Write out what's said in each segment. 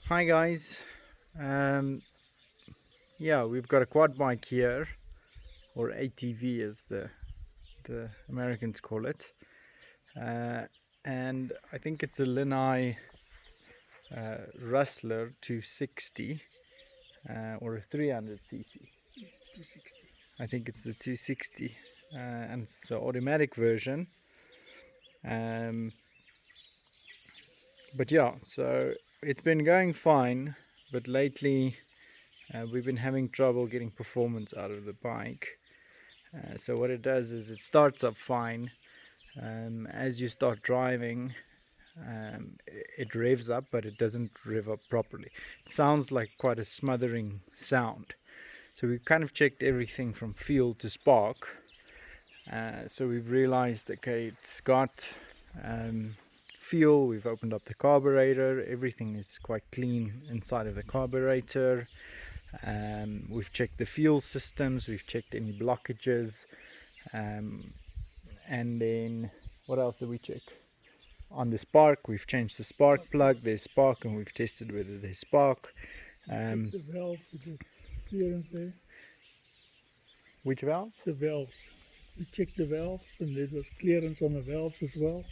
Hi guys, um, yeah, we've got a quad bike here, or ATV as the Americans call it, uh, and I think it's a Lanai Rustler 260 or a 300cc. 260. I think it's the 260, and it's the automatic version. Um, but yeah, so it's been going fine, but lately we've been having trouble getting performance out of the bike. So what it does is it starts up fine. As you start driving, it revs up, but it doesn't rev up properly. It sounds like quite a smothering sound. So we've kind of checked everything from fuel to spark. So we've realized, okay, it's got fuel. We've opened up the carburetor. Everything is quite clean inside of the carburetor. We've checked the fuel systems. We've checked any blockages. And then what else did we check? On the spark, we've changed the spark plug. There's spark, and we've tested whether there's spark. Check the valves, the clearance there. Which valves? The valves. We checked the valves, and there was clearance on the valves as well.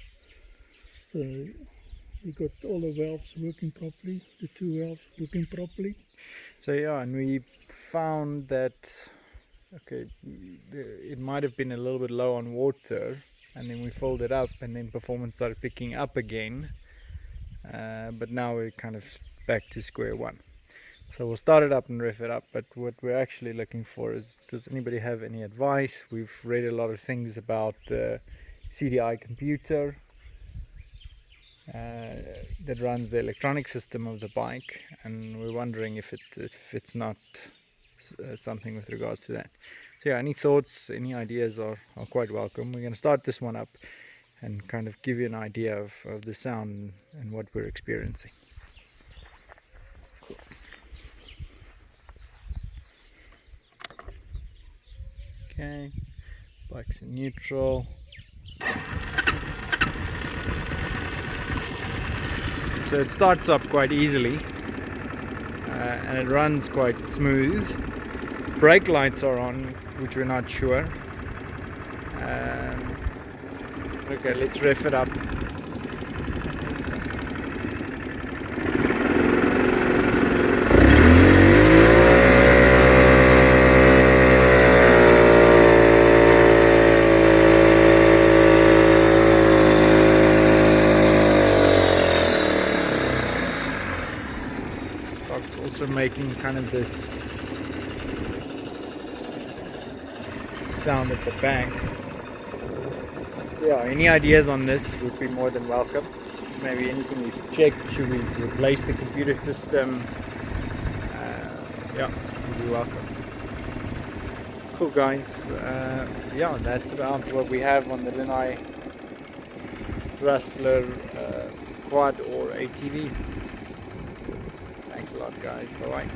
So we got all the valves working properly, the two valves working properly. So yeah, and we found that okay, it might have been a little bit low on water, and then we filled it up, and then performance started picking up again. But now we're kind of back to square one. So we'll start it up and rev it up, but what we're actually looking for is, does anybody have any advice? We've read a lot of things about the CDI computer that runs the electronic system of the bike, and we're wondering if it's not something with regards to that. So yeah, any thoughts, any ideas are quite welcome. We're going to start this one up and kind of give you an idea of the sound and what we're experiencing. Okay, bike's in neutral. So it starts up quite easily and it runs quite smooth. Brake lights are on, which we're not sure. Okay, let's rev it up. Starts also making kind of this sound at the back. Yeah, any ideas on this would be more than welcome. Maybe anything we've checked, should we replace the computer system? Yeah, you'd be welcome. Cool guys, yeah, that's about what we have on the Lanai Rustler quad or ATV. Thanks a lot guys, bye bye.